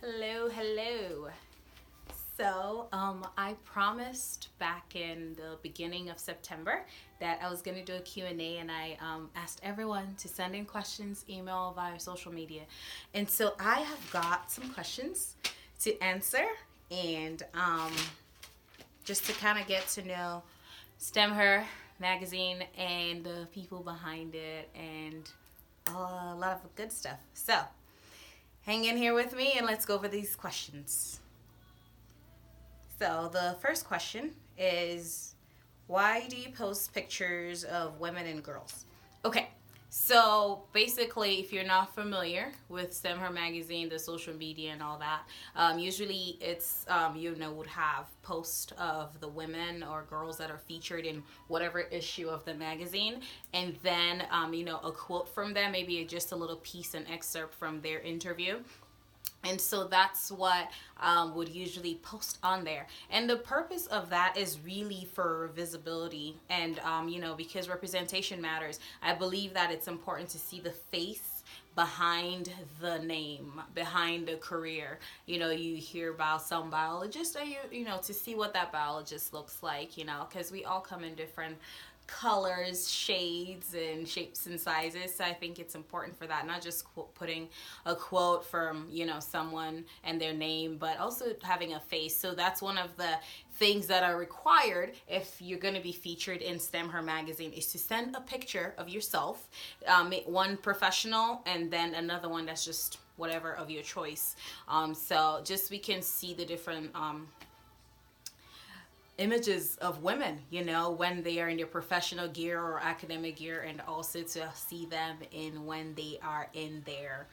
Hello. I promised back in the beginning of September that I was going to do a Q&A, and I asked everyone to send in questions, email, via social media. And so I have got some questions to answer, and just to kind of get to know STEMher magazine and the people behind it and a lot of good stuff. So hang in here with me and let's go over these questions. So the first question is, why do you post pictures of women and girls? Okay, so basically, if you're not familiar with STEMher magazine, the social media and all that, usually it's would have posts of the women or girls that are featured in whatever issue of the magazine, and then a quote from them, maybe just a little piece, an excerpt from their interview. And so that's what would usually post on there. And the purpose of that is really for visibility and, because representation matters. I believe that it's important to see the face behind the name, behind the career. You hear about some biologist, or to see what that biologist looks like, because we all come in different colors, shades, and shapes and sizes. So I think it's important for that, not just putting a quote from someone and their name, but also having a face. So that's one of the things that are required if you're going to be featured in STEMher magazine, is to send a picture of yourself, one professional and then another one that's just whatever of your choice. So just we can see the different images of women, when they are in their professional gear or academic gear, and also to see them in when they are in their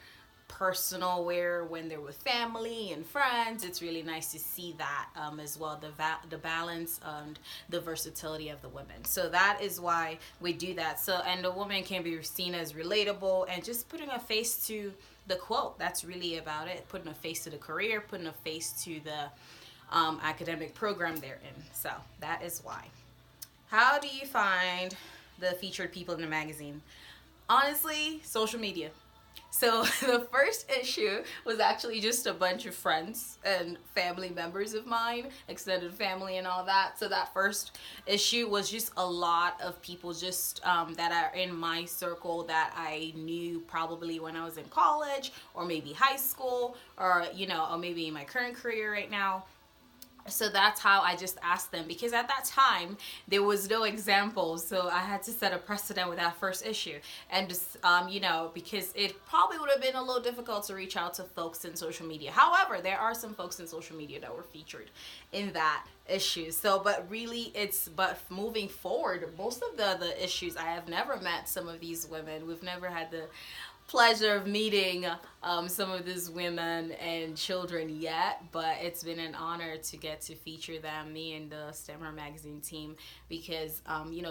personal wear, when they're with family and friends. It's really nice to see that as well, the balance and the versatility of the women. So that is why we do that. So, and the woman can be seen as relatable, and just putting a face to the quote. That's really about it. Putting a face to the career, putting a face to the academic program they're in. So that is why. How do you find the featured people in the magazine? Honestly, social media. So the first issue was actually just a bunch of friends and family members of mine, extended family and all that. So that first issue was just a lot of people just that are in my circle that I knew probably when I was in college, or maybe high school, or or maybe in my current career right now. So that's how I just asked them, because at that time there was no example, so I had to set a precedent with that first issue. And just because it probably would have been a little difficult to reach out to folks in social media. However, there are some folks in social media that were featured in that issue. So but moving forward, most of the issues, I have never met some of these women. We've never had the pleasure of meeting some of these women and children yet, but it's been an honor to get to feature them, me and the STEMher magazine team, because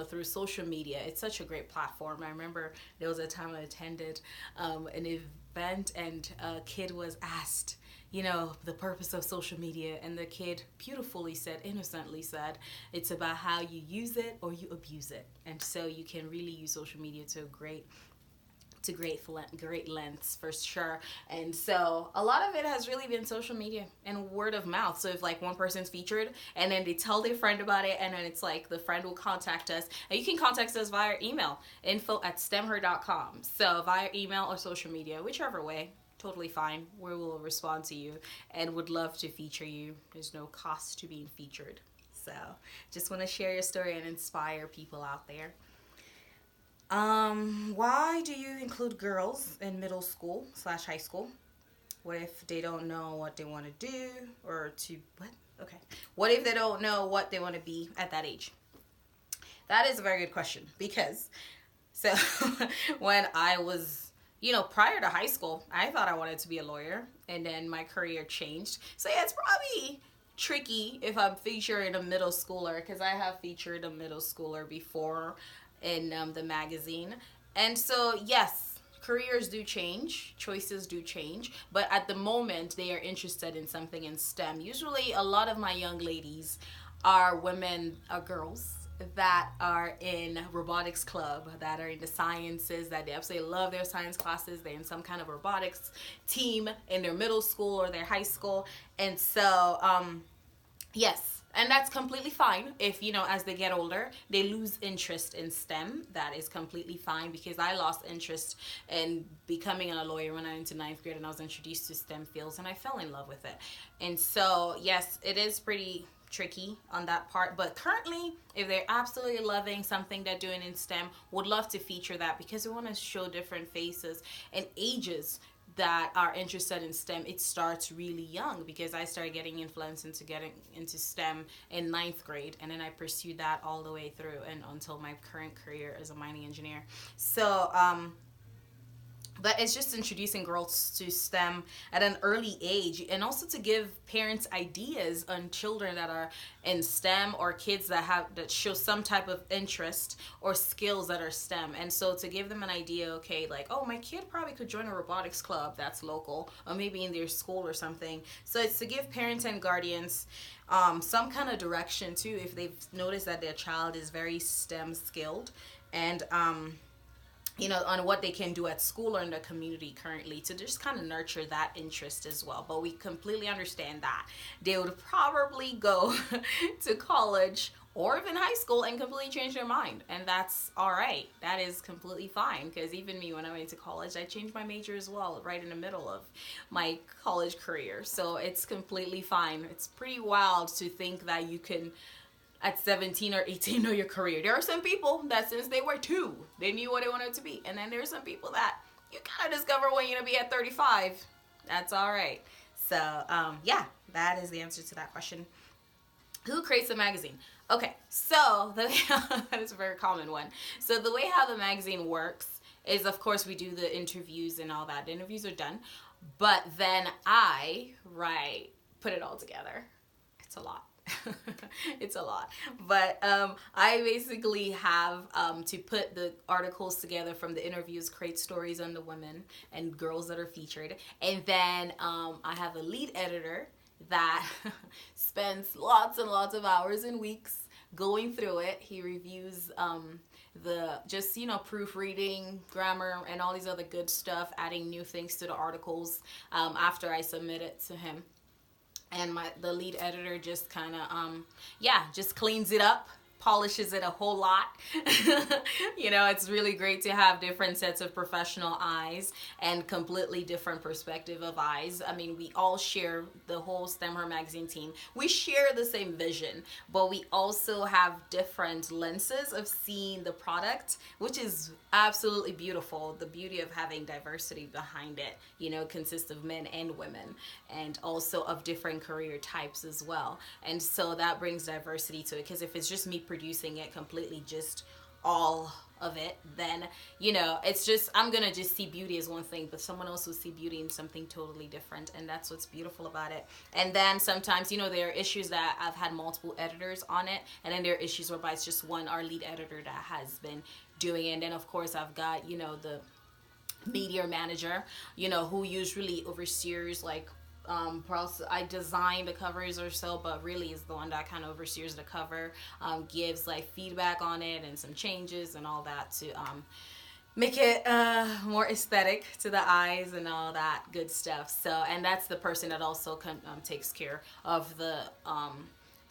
through social media, it's such a great platform. I remember there was a time I attended an event, and a kid was asked the purpose of social media, and the kid beautifully said, innocently said, it's about how you use it or you abuse it. And so you can really use social media to great lengths, for sure. And so a lot of it has really been social media and word of mouth. So if like one person's featured and then they tell their friend about it, and then it's like the friend will contact us, and you can contact us via email, info@stemher.com. So via email or social media, whichever way, totally fine. We will respond to you and would love to feature you. There's no cost to being featured. So just want to share your story and inspire people out there. Why do you include girls in middle school / high school? What if they don't know what they want to do, or what if they don't know what they want to be at that age? That is a very good question, because so when I was, prior to high school, I thought I wanted to be a lawyer, and then my career changed. So yeah, it's probably tricky if I'm featuring a middle schooler, because I have featured a middle schooler before in the magazine. And so yes, careers do change, choices do change, but at the moment they are interested in something in STEM. Usually a lot of my young ladies are girls that are in robotics club, that are in the sciences, that they absolutely love their science classes. They're in some kind of robotics team in their middle school or their high school. And so, yes, and that's completely fine. If, as they get older, they lose interest in STEM, that is completely fine, because I lost interest in becoming a lawyer when I went to ninth grade and I was introduced to STEM fields and I fell in love with it. And so, yes, it is pretty tricky on that part, but currently, if they're absolutely loving something they're doing in STEM, would love to feature that, because we want to show different faces and ages that are interested in STEM. It starts really young, because I started getting influenced into getting into STEM in ninth grade, and then I pursued that all the way through and until my current career as a mining engineer. So but it's just introducing girls to STEM at an early age, and also to give parents ideas on children that are in STEM, or kids that show some type of interest or skills that are STEM. And so to give them an idea, okay, like, oh, my kid probably could join a robotics club that's local, or maybe in their school or something. So it's to give parents and guardians some kind of direction too, if they've noticed that their child is very STEM skilled, and on what they can do at school or in the community currently, to just kind of nurture that interest as well. But we completely understand that they would probably go to college or even high school and completely change their mind. And that's all right. That is completely fine, because even me, when I went to college, I changed my major as well, right in the middle of my college career. So it's completely fine. It's pretty wild to think that you can, at 17 or 18, know your career. There are some people that since they were 2, they knew what they wanted to be. And then there's some people that you kind of discover when you're going to be at 35. That's all right. So, yeah, that is the answer to that question. Who creates a magazine? Okay, so that is a very common one. So the way how the magazine works is, of course, we do the interviews and all that. The interviews are done. But then I put it all together. It's a lot. It's a lot, but I basically have to put the articles together from the interviews, create stories on the women and girls that are featured, and then I have a lead editor that spends lots and lots of hours and weeks going through it. He reviews the just proofreading, grammar, and all these other good stuff, adding new things to the articles after I submit it to him. And the lead editor just kind of just cleans it up, polishes it a whole lot. It's really great to have different sets of professional eyes and completely different perspective of eyes. I mean, we all share, the whole STEMher magazine team, we share the same vision, but we also have different lenses of seeing the product, which is absolutely beautiful. The beauty of having diversity behind it, consists of men and women, and also of different career types as well. And so that brings diversity to it, because if it's just me producing it completely, just all of it, then it's just, I'm gonna just see beauty as one thing, but someone else will see beauty in something totally different, and that's what's beautiful about it. And then sometimes there are issues that I've had multiple editors on it, and then there are issues whereby it's just our lead editor that has been doing it. And then of course I've got the media manager who usually oversees I design the covers or so, but really is the one that kind of oversees the cover, gives feedback on it and some changes and all that to make it more aesthetic to the eyes and all that good stuff. So, and that's the person that also takes care of the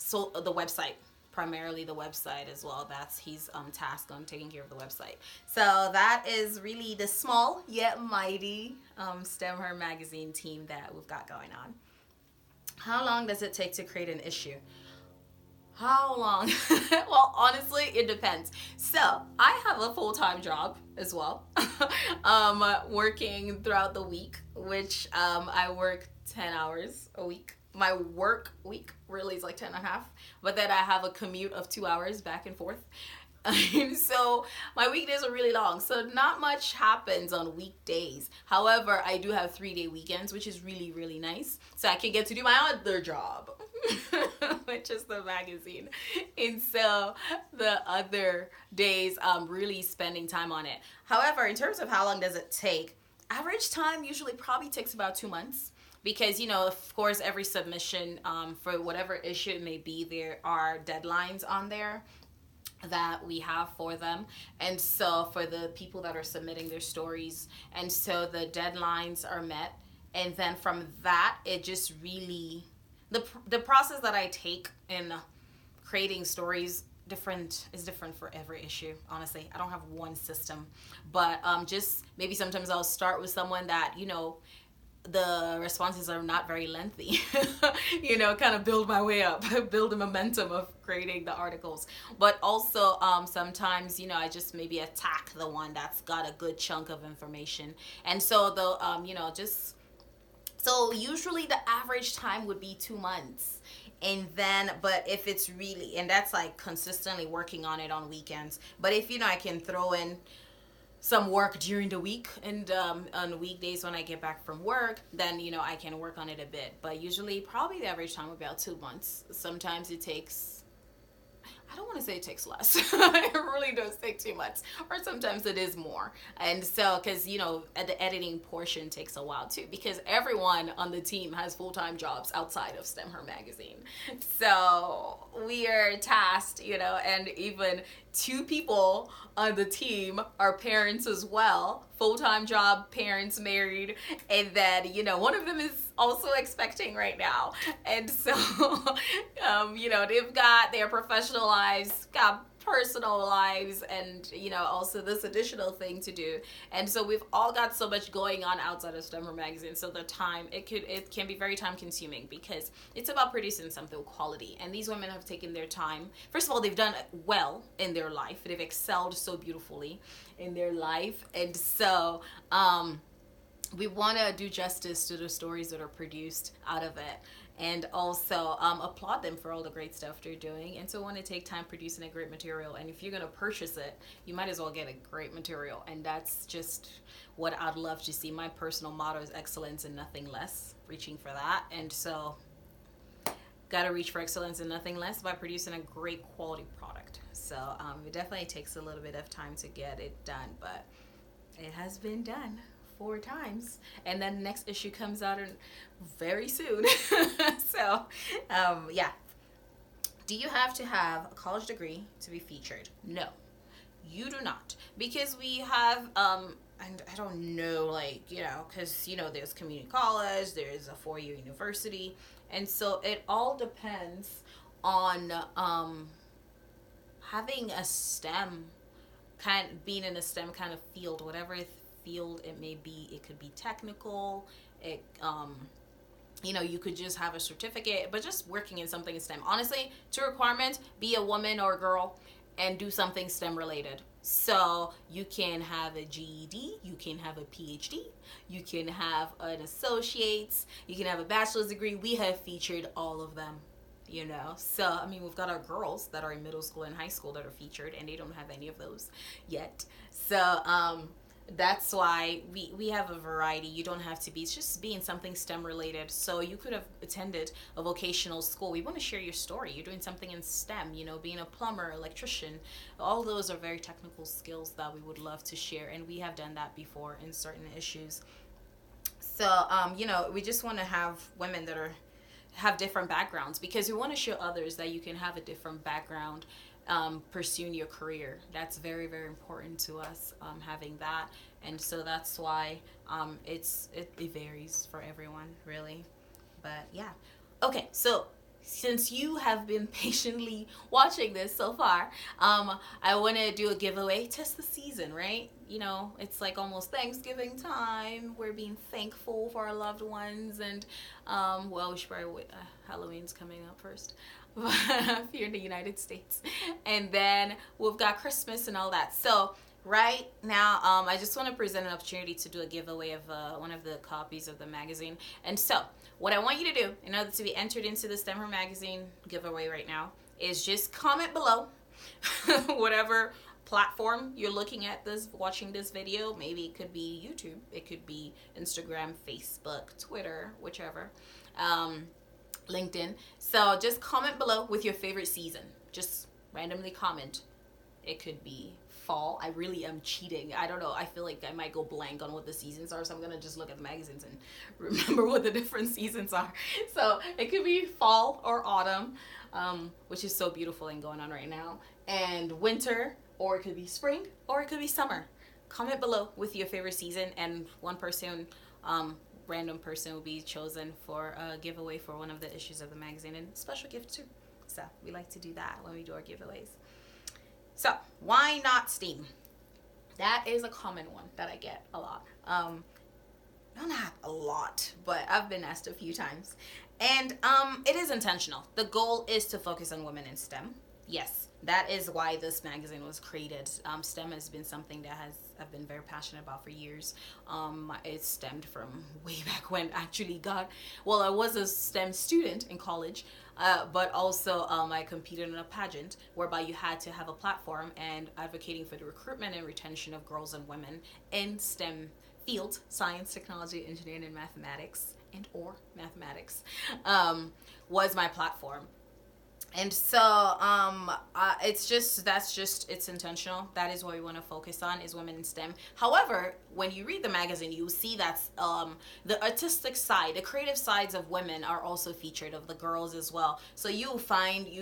website. Primarily the website as well. He's tasked on taking care of the website. So that is really the small yet mighty STEMher magazine team that we've got going on. How long does it take to create an issue? How long? Well, honestly, it depends. So I have a full-time job as well, working throughout the week, which I work 10 hours a week. My work week really is 10 and a half, but then I have a commute of 2 hours back and forth. So my weekdays are really long, so not much happens on weekdays. However, I do have 3-day weekends, which is really, really nice, so I can get to do my other job, which is the magazine. And so the other days I'm really spending time on it. However, in terms of how long does it take, average time usually probably takes about 2 months. Because, of course, every submission for whatever issue it may be, there are deadlines on there. that we have for them. And so for the people that are submitting their stories, and so the deadlines are met, and then from that it just really, the process that I take in creating stories different is different for every issue. Honestly, I don't have one system, but just maybe sometimes I'll start with someone that, the responses are not very lengthy. Kind of build my way up, build the momentum of creating the articles. But also sometimes, I just maybe attack the one that's got a good chunk of information. And so the just so usually the average time would be 2 months. And then, but if it's really, and that's like consistently working on it on weekends. But if, I can throw in some work during the week, and on weekdays when I get back from work, then, I can work on it a bit. But usually probably the average time about 2 months. Sometimes it takes, I don't want to say it takes less. It really does take 2 months. Or sometimes it is more. And so, because, the editing portion takes a while too. Because everyone on the team has full-time jobs outside of STEMher magazine. So we are tasked, and even 2 people on the team are parents as well. Full-time job, parents, married. And then, one of them is also expecting right now. And so, they've got their professional lives, got personal lives, and, also this additional thing to do. And so we've all got so much going on outside of STEMher magazine. So the time, it can be very time consuming, because it's about producing something quality. And these women have taken their time. First of all, they've done well in their life. They've excelled so beautifully in their life. And so, we want to do justice to the stories that are produced out of it, and also applaud them for all the great stuff they're doing. And so want to take time producing a great material. And if you're going to purchase it, you might as well get a great material. And that's just what I'd love to see. My personal motto is excellence and nothing less, reaching for that. And so got to reach for excellence and nothing less by producing a great quality product. So it definitely takes a little bit of time to get it done, but it has been done 4 times, and then the next issue comes out very soon. So yeah. Do you have to have a college degree to be featured? No, you do not, because we have and I don't know, because there's community college, there's a 4-year university, and so it all depends on having a STEM being in a STEM kind of field, whatever field it may be. It could be technical, it you could just have a certificate, but just working in something in STEM. Honestly, 2 requirements: be a woman or a girl and do something STEM related. So you can have a GED, you can have a PhD, you can have an associate's, you can have a bachelor's degree. We have featured all of them. So we've got our girls that are in middle school and high school that are featured, and they don't have any of those yet. So that's why we have a variety. You don't have to be, it's just being something STEM related. So you could have attended a vocational school. We want to share your story. You're doing something in STEM, being a plumber, electrician. All those are very technical skills that we would love to share, and we have done that before in certain issues. So we just want to have women that have different backgrounds, because we want to show others that you can have a different background pursuing your career. That's very, very important to us, having that. And so that's why it varies for everyone, really. But yeah. Okay, so since you have been patiently watching this so far, I want to do a giveaway. Test the season, right? It's like almost Thanksgiving time. We're being thankful for our loved ones, and we should probably wait. Halloween's coming up first if you're in the United States, and then we've got Christmas and all that. So right now, I just want to present an opportunity to do a giveaway of one of the copies of the magazine. And so what I want you to do in order to be entered into the STEMher magazine giveaway right now is just comment below whatever platform you're looking at watching this video. Maybe it could be YouTube, it could be Instagram, Facebook, Twitter, whichever, LinkedIn. So just comment below with your favorite season. Just randomly comment. It could be fall. I really am cheating. I don't know. I feel like I might go blank on what the seasons are, so I'm gonna just look at the magazines and remember what the different seasons are. So it could be fall or autumn. which is so beautiful and going on right now. And winter, or it could be spring, or it could be summer. Comment below with your favorite season, and one person, random person, will be chosen for a giveaway for one of the issues of the magazine, and special gift too. So we like to do that when we do our giveaways. So why not STEAM? That is a common one that I get a lot. Not a lot, but I've been asked a few times. And it is intentional. The goal is to focus on women in STEM. Yes, that is why this magazine was created. STEM has been something that I've been very passionate about for years. It stemmed from way back when I was a STEM student in college, but also I competed in a pageant whereby you had to have a platform and advocating for the recruitment and retention of girls and women in STEM fields: science, technology, engineering, and mathematics, was my platform. And so it's intentional. That is what we want to focus on, is women in STEM. However, when you read the magazine, you see that the artistic side, the creative sides of women are also featured, of the girls as well. So you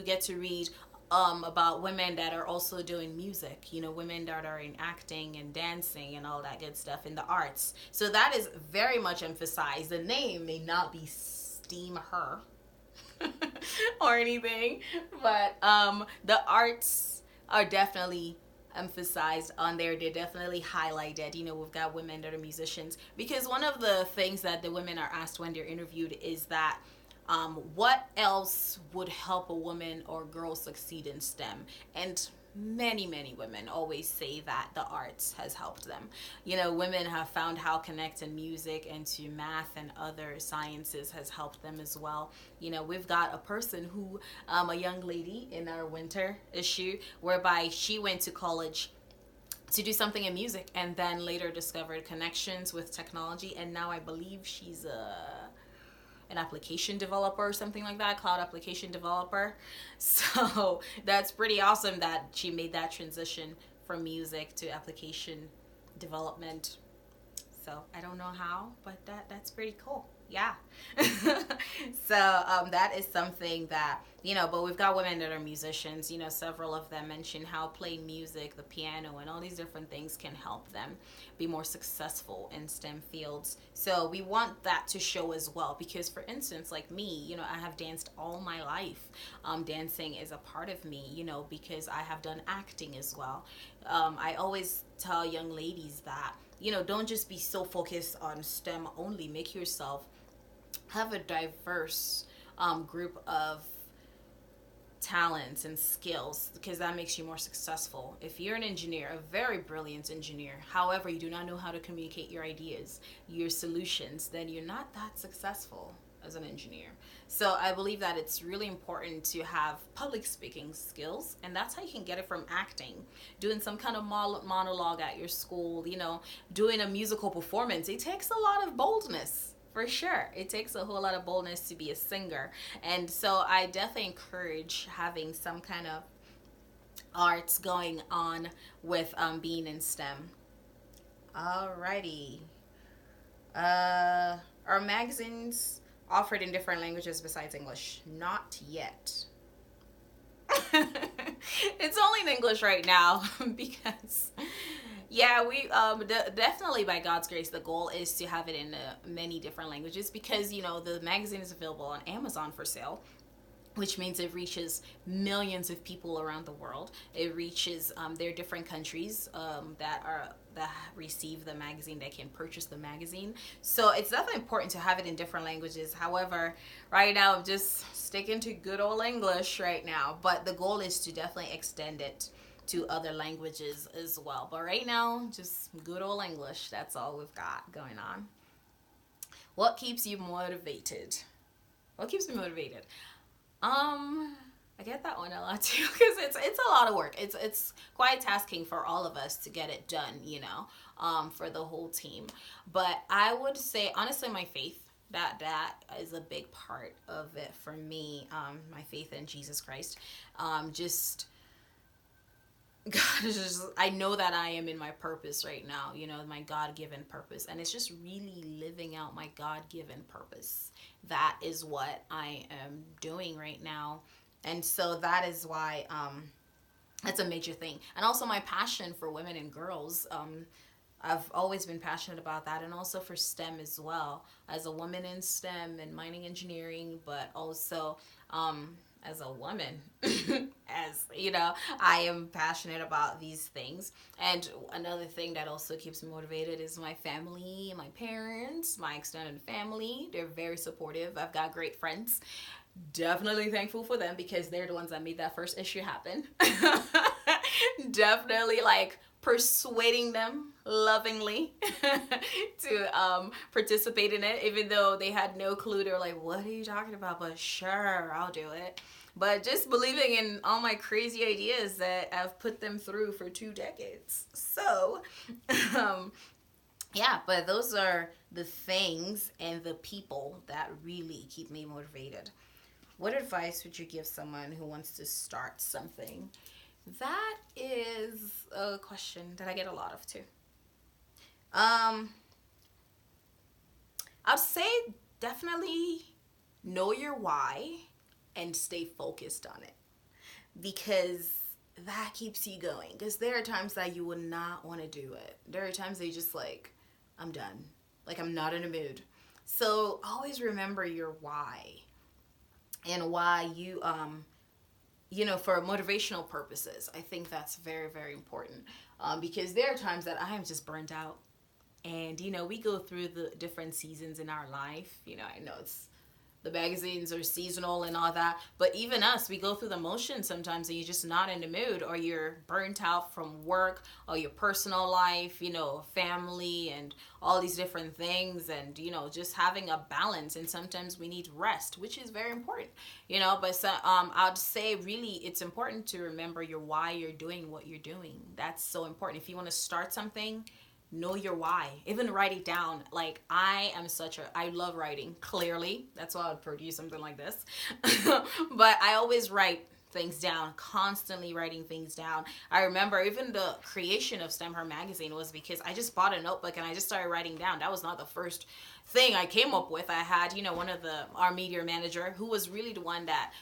get to read about women that are also doing music, women that are in acting and dancing and all that good stuff in the arts. So that is very much emphasized. The name may not be STEMher or anything, but the arts are definitely emphasized on there. They're definitely highlighted. We've got women that are musicians, because one of the things that the women are asked when they're interviewed is that what else would help a woman or girl succeed in STEM? And many women always say that the arts has helped them. Women have found how connecting music into math and other sciences has helped them as well. We've got a person who, a young lady in our winter issue, whereby she went to college to do something in music and then later discovered connections with technology, and now I believe she's an application developer or something like that, cloud application developer. So that's pretty awesome that she made that transition from music to application development. So I don't know how, but that's pretty cool. Yeah. So that is something that, but we've got women that are musicians. Several of them mention how playing music, the piano, and all these different things can help them be more successful in STEM fields. So we want that to show as well, because for instance, like me, I have danced all my life. Dancing is a part of me, because I have done acting as well. I always tell young ladies that, don't just be so focused on STEM only. Make yourself have a diverse group of talents and skills, because that makes you more successful. If you're an engineer, a very brilliant engineer, however, you do not know how to communicate your ideas, your solutions, then you're not that successful as an engineer. So I believe that it's really important to have public speaking skills, and that's how you can get it from acting, doing some kind of monologue at your school, doing a musical performance. It takes a lot of boldness. For sure. It takes a whole lot of boldness to be a singer. And so I definitely encourage having some kind of arts going on with being in STEM. Alrighty. Are magazines offered in different languages besides English? Not yet. It's only in English right now because we definitely, by God's grace, the goal is to have it in many different languages, because the magazine is available on Amazon for sale, which means it reaches millions of people around the world. It reaches there are different countries that receive the magazine, that can purchase the magazine. So it's definitely important to have it in different languages. However, right now I'm just sticking to good old English right now, but the goal is to definitely extend it to other languages as well. But right now, just good old English. That's all we've got going on. What keeps you motivated? What keeps me motivated? I get that one a lot too, because it's a lot of work. It's quite tasking for all of us to get it done, for the whole team. But I would say, honestly, my faith. That is a big part of it for me. My faith in Jesus Christ. I know that I am in my purpose right now, my God-given purpose. And it's just really living out my God-given purpose. That is what I am doing right now. And so that is why that's a major thing. And also my passion for women and girls. I've always been passionate about that, and also for STEM as well. As a woman in STEM and mining engineering, but also as a woman, as you know, I am passionate about these things. And another thing that also keeps me motivated is my family, my parents, my extended family. They're very supportive. I've got great friends. Definitely thankful for them because they're the ones that made that first issue happen. Definitely like persuading them lovingly to participate in it, even though they had no clue. They were like, "What are you talking about?" But sure, I'll do it. But just believing in all my crazy ideas that I've put them through for 2 decades. So, um, yeah, but those are the things and the people that really keep me motivated. What advice would you give someone who wants to start something? That is a question that I get a lot of too. Um, I'd say definitely know your why and stay focused on it because that keeps you going. Because there are times that you would not want to do it. There are times that you just like, I'm done. Like, I'm not in a mood. So always remember your why and why for motivational purposes. I think that's very, very important because there are times that I am just burnt out. And, we go through the different seasons in our life. I know the magazines are seasonal and all that, but even us, we go through the motions sometimes and you're just not in the mood, or you're burnt out from work or your personal life, family and all these different things, and just having a balance. And sometimes we need rest, which is very important, but so, I'd say really it's important to remember your why you're doing what you're doing. That's so important. If you want to start something, know your why. Even write it down. Like, I love writing. Clearly, that's why I would produce something like this. But I always write things down, constantly writing things down. I remember even the creation of STEMher magazine was because I just bought a notebook and I just started writing down. That was not the first thing I came up with. I had, one of our media manager who was really the one that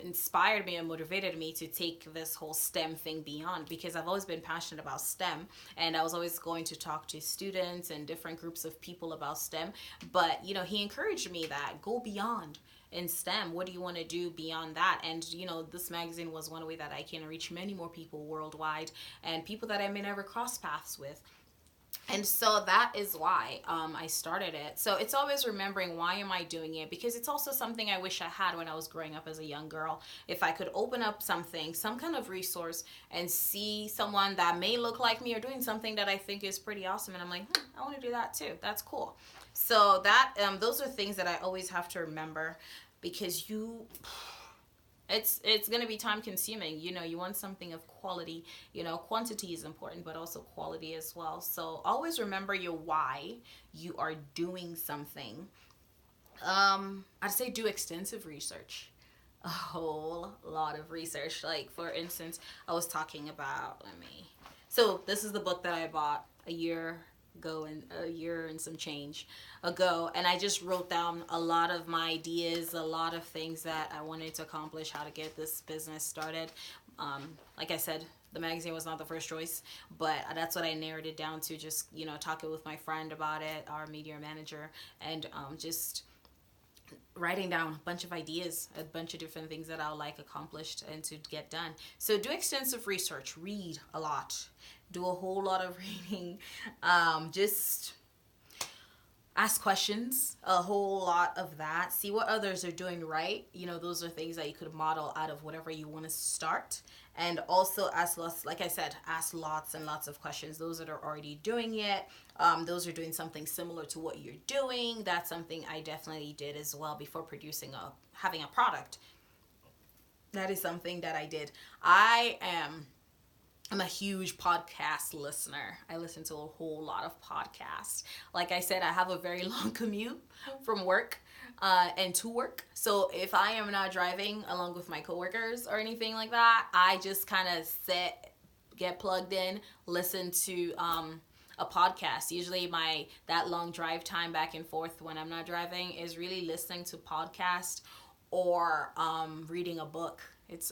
inspired me and motivated me to take this whole STEM thing beyond, because I've always been passionate about STEM and I was always going to talk to students and different groups of people about STEM. But, he encouraged me that go beyond in STEM. What do you want to do beyond that? And, this magazine was one way that I can reach many more people worldwide and people that I may never cross paths with. And so that is why I started it. So it's always remembering, why am I doing it? Because it's also something I wish I had when I was growing up as a young girl. If I could open up something, some kind of resource, and see someone that may look like me or doing something that I think is pretty awesome, and I'm like, I want to do that too. That's cool. So that those are things that I always have to remember, because it's going to be time consuming. You want something of quality. Quantity is important, but also quality as well. So always remember your why you are doing something. I'd say do extensive research, a whole lot of research. Like, for instance, I was talking about, so this is the book that I bought a year and some change ago, and I just wrote down a lot of my ideas, a lot of things that I wanted to accomplish, how to get this business started. Like I said, the magazine was not the first choice, but that's what I narrowed it down to, just talking with my friend about it, our media manager, and just writing down a bunch of ideas, a bunch of different things that I would like accomplished and to get done. So do extensive research, read a lot, do a whole lot of reading, just ask questions, a whole lot of that, see what others are doing right. Those are things that you could model out of whatever you want to start. And also ask lots, like I said, ask lots and lots of questions. Those that are already doing it, those are doing something similar to what you're doing. That's something I definitely did as well before having a product. That is something that I did. I'm a huge podcast listener. I listen to a whole lot of podcasts. Like I said, I have a very long commute from work and to work. So if I am not driving along with my coworkers or anything like that, I just kind of get plugged in, listen to a podcast. Usually that long drive time back and forth when I'm not driving is really listening to podcasts or reading a book.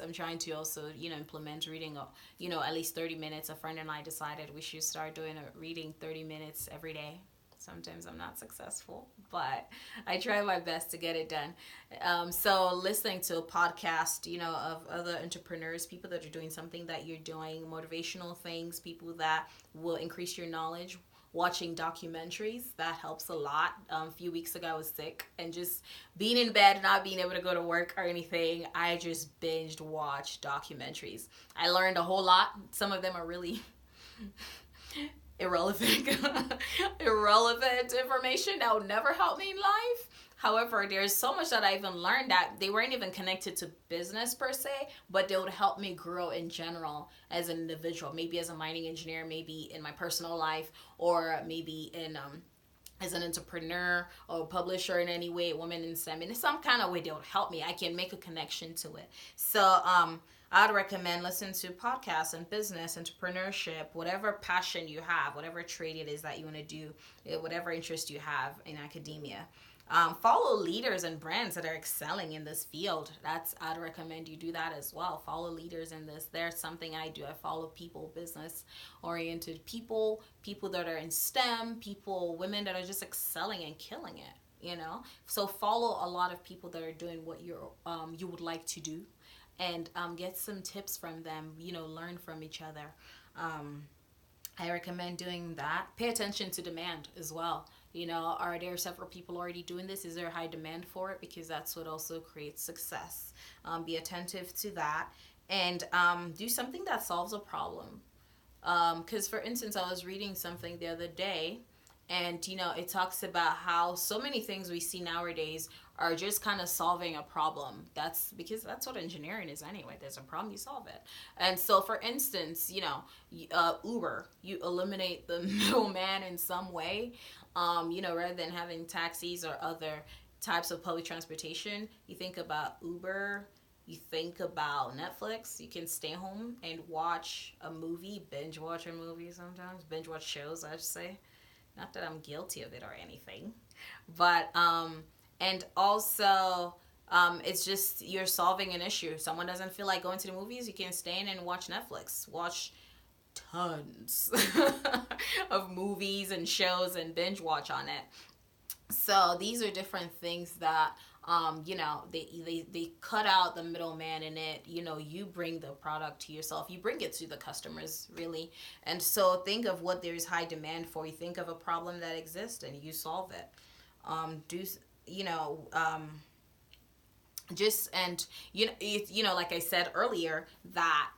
I'm trying to also, implement reading, at least 30 minutes. A friend and I decided we should start doing reading 30 minutes every day. Sometimes I'm not successful, but I try my best to get it done. So listening to a podcast, of other entrepreneurs, people that are doing something that you're doing, motivational things, people that will increase your knowledge, watching documentaries, that helps a lot. A few weeks ago I was sick, and just being in bed, not being able to go to work or anything, I just binged watched documentaries. I learned a whole lot. Some of them are really irrelevant information that will never help me in life. However, there's so much that I even learned that they weren't even connected to business per se, but they would help me grow in general as an individual, maybe as a mining engineer, maybe in my personal life, or maybe in as an entrepreneur or publisher in any way, women in STEM, in some kind of way they would help me. I can make a connection to it. So I'd recommend listening to podcasts and business, entrepreneurship, whatever passion you have, whatever trade it is that you want to do, whatever interest you have in academia. Follow leaders and brands that are excelling in this field. I'd recommend you do that as well. Follow leaders in this. There's something I do. I follow people, business-oriented people that are in STEM, women that are just excelling and killing it, So follow a lot of people that are doing what you would like to do, and get some tips from them, learn from each other. I recommend doing that. Pay attention to demand as well. Are there several people already doing this? Is there a high demand for it? Because that's what also creates success. Be attentive to that, and do something that solves a problem. Because, for instance, I was reading something the other day, and, it talks about how so many things we see nowadays are just kind of solving a problem. That's because that's what engineering is anyway. There's a problem, you solve it. And so, for instance, Uber, you eliminate the middleman in some way. Rather than having taxis or other types of public transportation, you think about Uber, you think about Netflix. You can stay home and watch a movie, binge watch a movie sometimes, binge watch shows, I should say. Not that I'm guilty of it or anything, but, and also, it's just you're solving an issue. Someone doesn't feel like going to the movies, you can stay in and watch Netflix, watch tons of movies and shows and binge watch on it. So these are different things that they cut out the middleman in it. You bring the product to yourself, you bring it to the customers, really. And so think of what there's high demand for. You think of a problem that exists and you solve it. Like I said earlier, that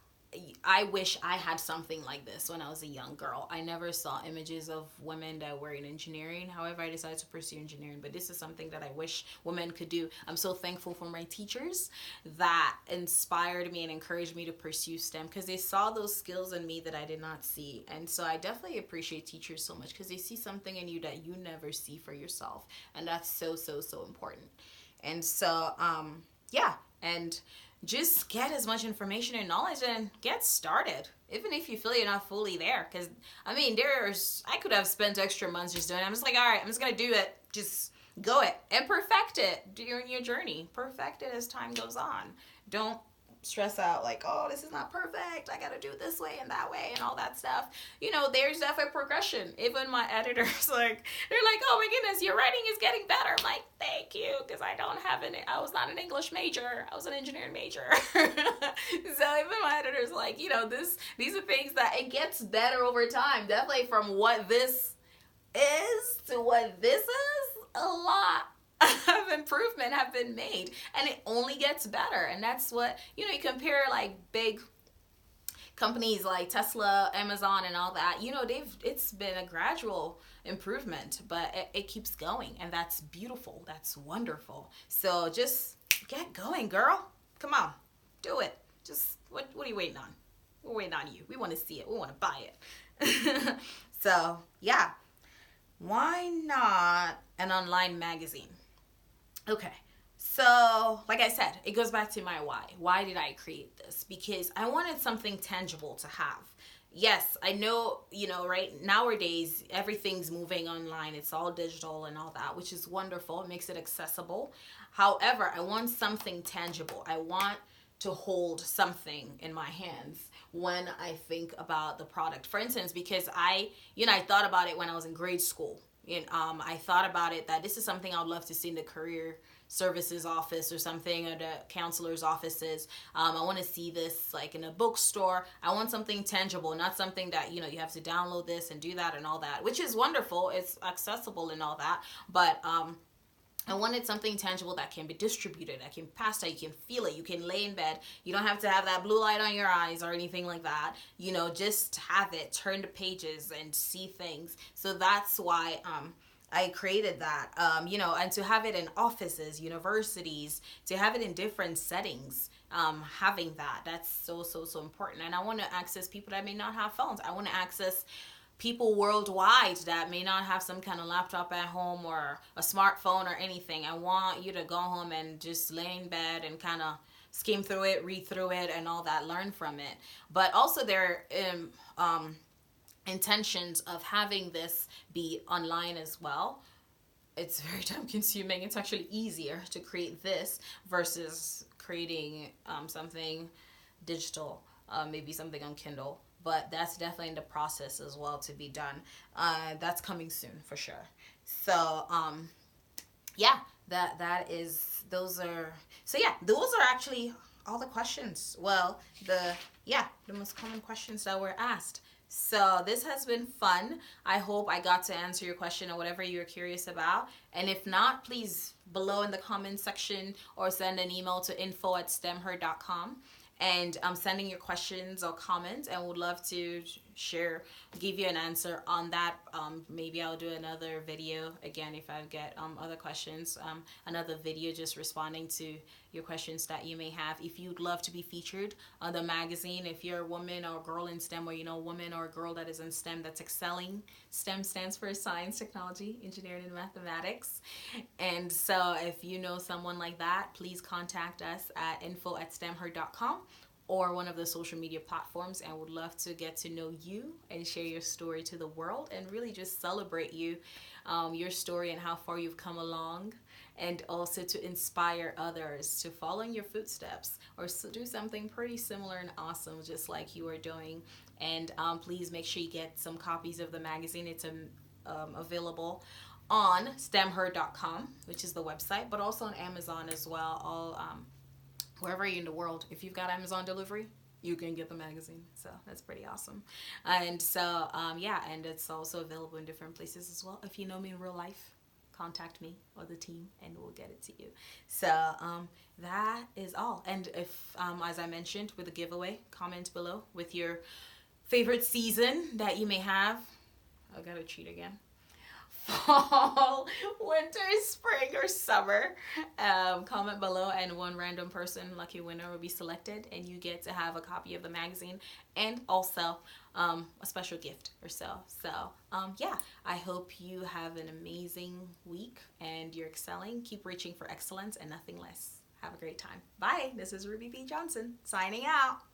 I wish I had something like this when I was a young girl. I never saw images of women that were in engineering. However, I decided to pursue engineering. But this is something that I wish women could do. I'm so thankful for my teachers that inspired me and encouraged me to pursue STEM, because they saw those skills in me that I did not see. And so I definitely appreciate teachers so much, because they see something in you that you never see for yourself. And that's so, so, so important. And so, and just get as much information and knowledge and get started, even if you feel you're not fully there. Because, I could have spent extra months just doing it. I'm just like, all right, I'm just going to do it. Just go it and perfect it during your journey. Perfect it as time goes on. Don't stress out like, oh, this is not perfect. I got to do it this way and that way and all that stuff. There's definitely progression. Even my editors, they're like, oh my goodness, your writing is getting better. I'm like, thank you, because I was not an English major. I was an engineering major. So even my editors like, these are things that it gets better over time. Definitely from what this is to what this is, a lot of improvement have been made, and it only gets better. And that's what, you compare like big companies like Tesla, Amazon, and all that, it's been a gradual improvement, but it keeps going, and that's beautiful. That's wonderful. So just get going, girl. Come on, do it. Just, what are you waiting on? We're waiting on you. We want to see it. We want to buy it. So yeah, why not an online magazine? Okay, so like I said, it goes back to my why. Why did I create this? Because I wanted something tangible to have. yes, I know, right nowadays everything's moving online. It's all digital and all that, which is wonderful. It makes it accessible. However, I want something tangible. I want to hold something in my hands when I think about the product. For instance, because I thought about it when I was in grade school. I thought about it that this is something I would love to see in the career services office or something, or the counselor's offices. I want to see this like in a bookstore. I want something tangible, not something that you have to download this and do that and all that, which is wonderful. It's accessible and all that, but I wanted something tangible that can be distributed, that can pass out, you can feel it, you can lay in bed. You don't have to have that blue light on your eyes or anything like that. Just have it, turn the pages and see things. So that's why I created that. And to have it in offices, universities, to have it in different settings. Having that's so important. And I want to access people that may not have phones. I want to access people worldwide that may not have some kind of laptop at home or a smartphone or anything. I want you to go home and just lay in bed and kind of skim through it, read through it, and all that, learn from it. But also there intentions of having this be online as well. It's very time consuming. It's actually easier to create this versus creating something digital, maybe something on Kindle. But that's definitely in the process as well to be done. That's coming soon for sure. So yeah, that is those are actually all the questions. Well, the most common questions that were asked. So this has been fun. I hope I got to answer your question or whatever you're curious about. And if not, please below in the comment section or send an email to info@stemher.com. And I'm sending your questions or comments and would love to give you an answer on that. Maybe I'll do another video again if I get other questions. Another video just responding to your questions that you may have. If you'd love to be featured on the magazine, if you're a woman or a girl in STEM, or a woman or a girl that is in STEM that's excelling. STEM stands for science, technology, engineering, and mathematics. And so if you know someone like that, please contact us at info@stemher.com or one of the social media platforms, and would love to get to know you and share your story to the world and really just celebrate you, your story and how far you've come along, and also to inspire others to follow in your footsteps or do something pretty similar and awesome just like you are doing. And please make sure you get some copies of the magazine. It's available on STEMher.com, which is the website, but also on Amazon as well. All wherever you're in the world, if you've got Amazon delivery, you can get the magazine. So that's pretty awesome. And so and it's also available in different places as well. If you know me in real life, contact me or the team and we'll get it to you. So that is all. And if as I mentioned with the giveaway, comment below with your favorite season that you may have. I gotta cheat again. Fall, winter, spring, or summer. Comment below and one random person, lucky winner, will be selected and you get to have a copy of the magazine and also a special gift or so. So I hope you have an amazing week and you're excelling. Keep reaching for excellence and nothing less. Have a great time. Bye. This is Ruby B. Johnson signing out.